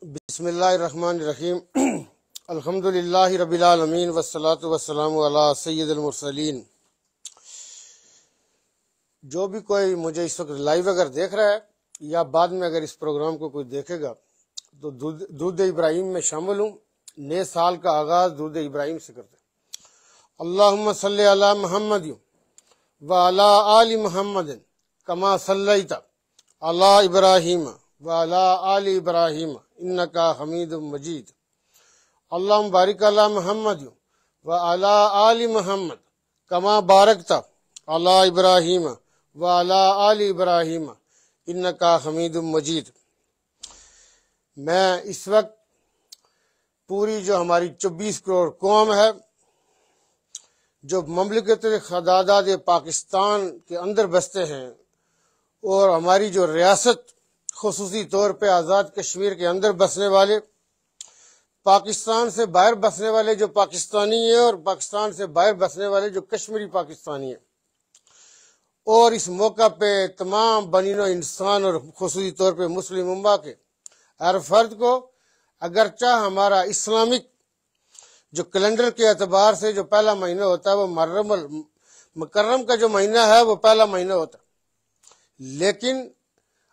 بسم اللہ الرحمن الرحیم الحمدللہ رب العالمین والصلاة والسلام علی سید المرسلین۔ جو بھی کوئی مجھے اس وقت لائیو اگر دیکھ رہا ہے یا بعد میں اگر اس پروگرام کو کوئی دیکھے گا تو درود ابراہیم میں شامل ہوں۔ نئے سال کا آغاز درود ابراہیم سے کرتے ہیں۔ اللہم صلی علی محمد وعلی آل محمد کما صلیت علی ابراہیم وعلی آل ابراہیم انکا حمید مجید۔ اللہم بارک علی محمد وعلی آل محمد کما بارکت علی ابراہیم وعلی آل ابراہیم انکا حمید مجید۔ میں اس وقت پوری جو ہماری 24 کروڑ قوم ہے جو مملکت خداداد پاکستان کے اندر بستے ہیں، اور ہماری جو ریاست خصوصی طور پہ آزاد کشمیر کے اندر بسنے والے، پاکستان سے باہر بسنے والے جو پاکستانی ہیں، اور پاکستان سے باہر بسنے والے جو کشمیری پاکستانی ہیں، اور اس موقع پہ تمام بنی نوع انسان اور خصوصی طور پہ مسلم امہ کے ہر فرد کو، اگرچہ ہمارا اسلامک جو کیلنڈر کے اعتبار سے جو پہلا مہینہ ہوتا ہے وہ محرم المکرم کا جو مہینہ ہے وہ پہلا مہینہ ہوتا ہے، لیکن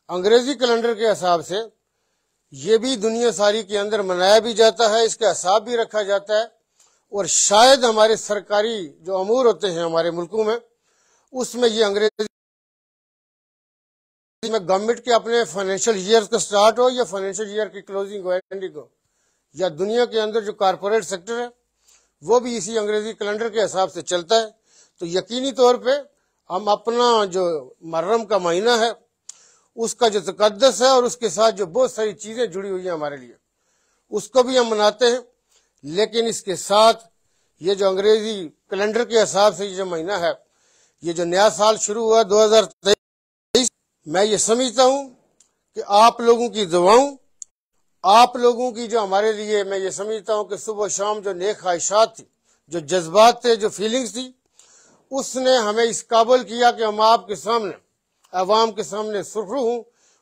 انگریزی کیلنڈر کے حساب سے یہ بھی دنیا ساری کے اندر منایا بھی جاتا ہے، اس کا حساب بھی رکھا جاتا ہے، اور شاید ہمارے سرکاری جو امور ہوتے ہیں ہمارے ملکوں میں اس میں یہ انگریزی میں گورنمنٹ کے اپنے فائنینشیل ایئر کا سٹارٹ ہو یا فائنینشیل ایئر کی کلوزنگ ہو، اینڈنگ ہو، یا دنیا کے اندر جو کارپوریٹ سیکٹر ہے وہ بھی اسی انگریزی کیلنڈر کے حساب سے چلتا ہے، تو یقینی طور پہ ہم اپنا جو محرم کا مہینہ ہے اس کا جو تقدس ہے اور اس کے ساتھ جو بہت ساری چیزیں جڑی ہوئی ہیں ہمارے لیے اس کو بھی ہم مناتے ہیں، لیکن اس کے ساتھ یہ جو انگریزی کیلنڈر کے حساب سے یہ جو مہینہ ہے، یہ جو نیا سال شروع ہوا 2023، میں یہ سمجھتا ہوں کہ آپ لوگوں کی دعاؤں، آپ لوگوں کی جو ہمارے لیے، میں یہ سمجھتا ہوں کہ صبح و شام جو نیک خواہشات تھی، جو جذبات تھے، جو فیلنگز تھی، اس نے ہمیں اس قابل کیا کہ ہم آپ کے سامنے، عوام کے سامنے سرخرو ہوں،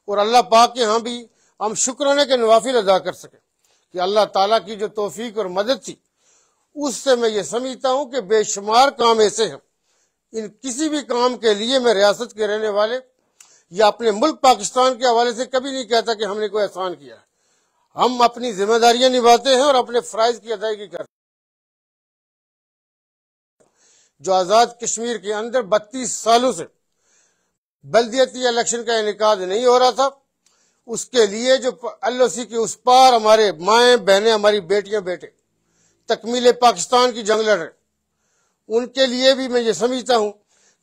اور اللہ پاک کے ہاں بھی ہم شکرانے کے نوافل ادا کر سکیں کہ اللہ تعالیٰ کی جو توفیق اور مدد تھی اس سے میں یہ سمجھتا ہوں کہ بے شمار کام ایسے ہیں، ان کسی بھی کام کے لیے میں ریاست کے رہنے والے یا اپنے ملک پاکستان کے حوالے سے کبھی نہیں کہتا کہ ہم نے کوئی احسان کیا ہے۔ ہم اپنی ذمہ داریاں نبھاتے ہیں اور اپنے فرائض کی ادائیگی کرتے ہیں۔ جو آزاد کشمیر کے اندر 32 سالوں سے بلدیاتی الیکشن کا انعقاد نہیں ہو رہا تھا، اس کے لیے جو ایل او سی کے اس پار ہمارے مائیں بہنیں، ہماری بیٹیاں بیٹے تکمیل پاکستان کی جنگ لڑ رہے، ان کے لیے بھی میں یہ سمجھتا ہوں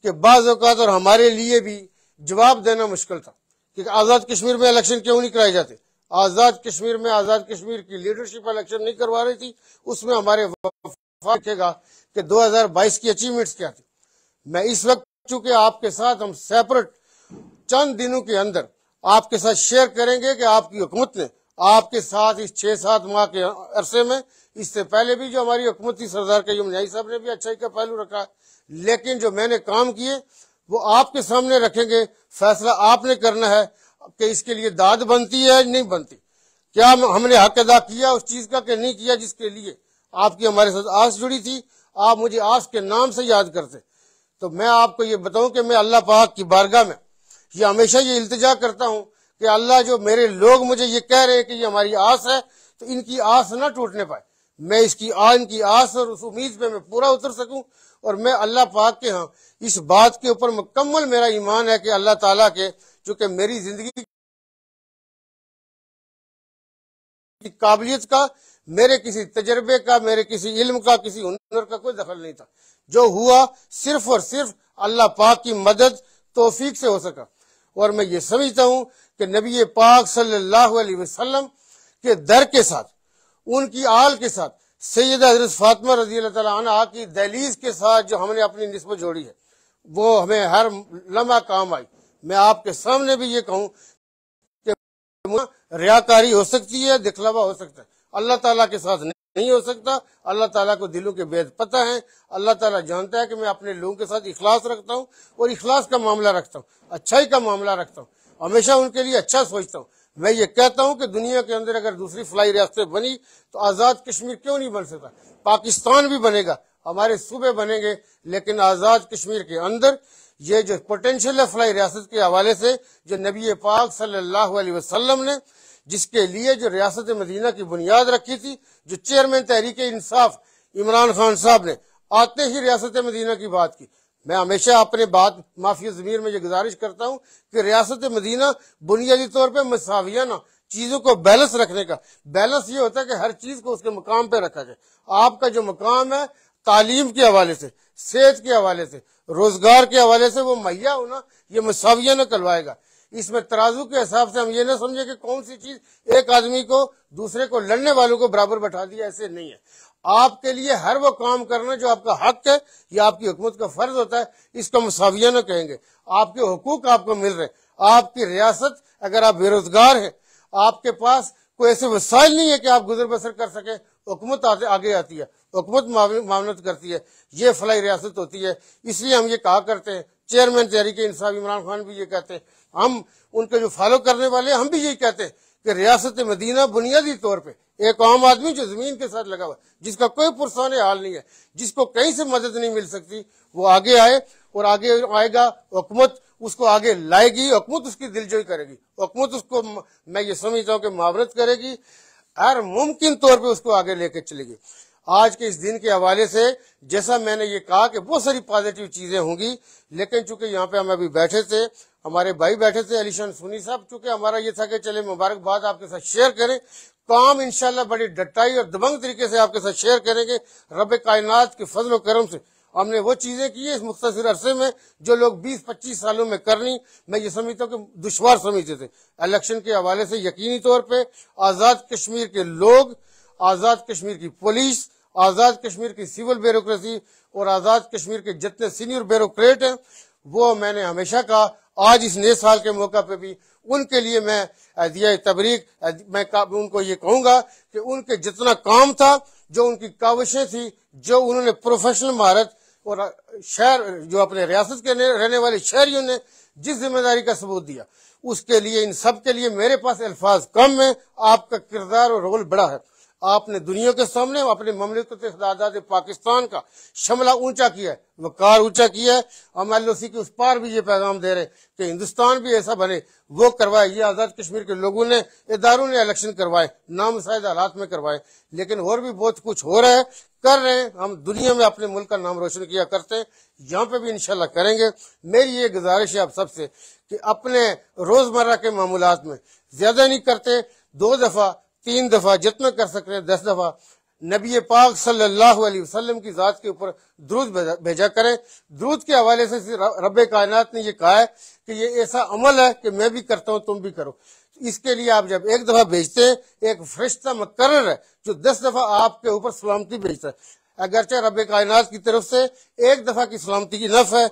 کہ بعض اوقات اور ہمارے لیے بھی جواب دینا مشکل تھا کہ آزاد کشمیر میں الیکشن کیوں نہیں کرائے جاتے۔ آزاد کشمیر میں آزاد کشمیر کی لیڈرشپ الیکشن نہیں کروا رہی تھی، اس میں ہمارے وفاق دیکھے گا کہ 2022 کی اچیومنٹس کیا تھی۔ میں اس وقت چونکہ آپ کے ساتھ ہم سیپریٹ چند دنوں کے اندر آپ کے ساتھ شیئر کریں گے کہ آپ کی حکومت نے آپ کے ساتھ اس 6-7 ماہ کے عرصے میں، اس سے پہلے بھی جو ہماری حکومت تھی سردار قیوم نیائی صاحب نے بھی اچھائی کا پہلو رکھا ہے، لیکن جو میں نے کام کیے وہ آپ کے سامنے رکھیں گے، فیصلہ آپ نے کرنا ہے کہ اس کے لیے داد بنتی ہے نہیں بنتی، کیا ہم نے حق ادا کیا اس چیز کا کہ نہیں کیا جس کے لیے آپ کی ہمارے ساتھ آس جڑی تھی۔ آپ مجھے آس کے نام سے یاد کرتے، تو میں آپ کو یہ بتاؤں کہ میں اللہ پاک کی بارگاہ میں یہ ہمیشہ یہ التجا کرتا ہوں کہ اللہ، جو میرے لوگ مجھے یہ کہہ رہے ہیں کہ یہ ہماری آس ہے، تو ان کی آس نہ ٹوٹنے پائے، میں ان کی آس اور اس امید پہ میں پورا اتر سکوں، اور میں اللہ پاک کے ہاں اس بات کے اوپر مکمل میرا ایمان ہے کہ اللہ تعالیٰ کے، چونکہ میری زندگی کی قابلیت کا، میرے کسی تجربے کا، میرے کسی علم کا، کسی ہنر کا کوئی دخل نہیں تھا، جو ہوا صرف اور صرف اللہ پاک کی مدد توفیق سے ہو سکا۔ اور میں یہ سمجھتا ہوں کہ نبی پاک صلی اللہ علیہ وسلم کے در کے ساتھ، ان کی آل کے ساتھ، سیدہ حضرت فاطمہ رضی اللہ تعالیٰ عنہا کی دہلیز کے ساتھ جو ہم نے اپنی نسبت جوڑی ہے وہ ہمیں ہر لمحہ کام آئی۔ میں آپ کے سامنے بھی یہ کہوں کہ ریاکاری ہو سکتی ہے، دکھلاوا ہو سکتا ہے، اللہ تعالیٰ کے ساتھ نہیں ہو سکتا۔ اللہ تعالیٰ کو دلوں کے بید پتہ ہیں، اللہ تعالیٰ جانتا ہے کہ میں اپنے لوگوں کے ساتھ اخلاص رکھتا ہوں، اور اخلاص کا معاملہ رکھتا ہوں، اچھائی کا معاملہ رکھتا ہوں۔ ہمیشہ ان کے لیے اچھا سوچتا ہوں. میں یہ کہتا ہوں کہ دنیا کے اندر اگر دوسری فلائی ریاستیں بنی تو آزاد کشمیر کیوں نہیں بن سکتا؟ پاکستان بھی بنے گا، ہمارے صوبے بنیں گے، لیکن آزاد کشمیر کے اندر یہ جو پوٹینشیل ہے فلائی ریاست کے حوالے سے، جو نبی پاک صلی اللہ علیہ وسلم نے جس کے لیے جو ریاست مدینہ کی بنیاد رکھی تھی، جو چیئرمین تحریک انصاف عمران خان صاحب نے آتے ہی ریاست مدینہ کی بات کی. میں ہمیشہ اپنے بات معافی ضمیر میں یہ گزارش کرتا ہوں کہ ریاست مدینہ بنیادی طور پہ مساویانہ چیزوں کو بیلنس رکھنے کا. بیلنس یہ ہوتا ہے کہ ہر چیز کو اس کے مقام پہ رکھا جائے. آپ کا جو مقام ہے تعلیم کے حوالے سے، صحت کے حوالے سے، روزگار کے حوالے سے، وہ مہیا ہونا یہ مساویانہ کلوائے گا. اس میں ترازو کے حساب سے ہم یہ نہ سمجھے کہ کون سی چیز ایک آدمی کو دوسرے کو لڑنے والوں کو برابر بٹھا دیا، ایسے نہیں ہے. آپ کے لیے ہر وہ کام کرنا جو آپ کا حق ہے یا آپ کی حکومت کا فرض ہوتا ہے، اس کو مساویانہ کہیں گے. آپ کے حقوق آپ کو مل رہے. آپ کی ریاست، اگر آپ بے روزگار ہیں، آپ کے پاس کوئی ایسے وسائل نہیں ہے کہ آپ گزر بسر کر سکیں، حکومت آگے آتی ہے، حکومت معاونت کرتی ہے. یہ فلاحی ریاست ہوتی ہے. اس لیے ہم یہ کہا کرتے ہیں، چیئرمین تحریک انصاف عمران خان بھی یہ کہتے ہیں، ہم ان کے جو فالو کرنے والے ہیں ہم بھی یہی کہتے ہیں کہ ریاست مدینہ بنیادی طور پہ ایک عام آدمی جو زمین کے ساتھ لگا ہوا ہے، جس کا کوئی پرسان حال نہیں ہے، جس کو کہیں سے مدد نہیں مل سکتی، وہ آگے آئے اور آگے آئے گا. حکومت اس کو آگے لائے گی، حکومت اس کی دلجوئی کرے گی، حکومت اس کو میں یہ سمجھتا ہوں کہ معاونت کرے گی، ہر ممکن طور پہ اس کو آگے لے کے چلے گی. آج کے اس دن کے حوالے سے جیسا میں نے یہ کہا کہ بہت ساری پازیٹیو چیزیں ہوں گی، لیکن چونکہ یہاں پہ ہم ابھی بیٹھے تھے، ہمارے بھائی بیٹھے تھے علی شان سنی صاحب، چونکہ ہمارا یہ تھا کہ چلے مبارکباد آپ کے ساتھ شیئر کریں. کام انشاءاللہ بڑی ڈٹائی اور دبنگ طریقے سے آپ کے ساتھ شیئر کریں گے. رب کائنات کے فضل و کرم سے ہم نے وہ چیزیں کی ہیں اس مختصر عرصے میں جو لوگ 20-25 سالوں میں کرنی میں یہ سمجھتا ہوں کہ دشوار سمجھتے تھے. الیکشن کے حوالے سے یقینی طور پہ آزاد کشمیر کے لوگ، آزاد کشمیر کی پولیس، آزاد کشمیر کی سول بیوروکریسی اور آزاد کشمیر کے جتنے سینئر بیوروکریٹ ہیں، وہ میں نے ہمیشہ کہا، آج اس نئے سال کے موقع پہ بھی ان کے لیے میں عہدیہ تبریک میں ان کو یہ کہوں گا کہ ان کے جتنا کام تھا، جو ان کی کاوشیں تھی، جو انہوں نے پروفیشنل مہارت اور شہر جو اپنے ریاست کے رہنے والے شہریوں نے جس ذمہ داری کا ثبوت دیا، اس کے لیے ان سب کے لیے میرے پاس الفاظ کم ہیں. آپ کا کردار اور رول بڑا ہے. آپ نے دنیا کے سامنے اپنے مملکت آزاد پاکستان کا شملہ اونچا کیا ہے، وقار اونچا کیا ہے. ہم ایل او سی کے اس پار بھی یہ پیغام دے رہے ہیں کہ ہندوستان بھی ایسا بنے، وہ کروائے. یہ آزاد کشمیر کے لوگوں نے، اداروں نے الیکشن کروائے، نامساعد حالات میں کروائے، لیکن اور بھی بہت کچھ ہو رہا ہے، کر رہے ہیں. ہم دنیا میں اپنے ملک کا نام روشن کیا کرتے ہیں، یہاں پہ بھی انشاءاللہ کریں گے. میری یہ گزارش ہے آپ سب سے کہ اپنے روزمرہ کے معمولات میں زیادہ نہیں کرتے، 2 دفعہ 3 دفعہ جتنا کر سکتے ہیں 10 دفعہ نبی پاک صلی اللہ علیہ وسلم کی ذات کے اوپر درود بھیجا کریں. درود کے حوالے سے رب کائنات نے یہ کہا ہے کہ یہ ایسا عمل ہے کہ میں بھی کرتا ہوں، تم بھی کرو. اس کے لیے آپ جب 1 دفعہ بھیجتے ہیں، ایک فرشتہ مقرر ہے جو 10 دفعہ آپ کے اوپر سلامتی بھیجتا ہے. اگرچہ رب کائنات کی طرف سے 1 دفعہ کی سلامتی کی نفع ہے،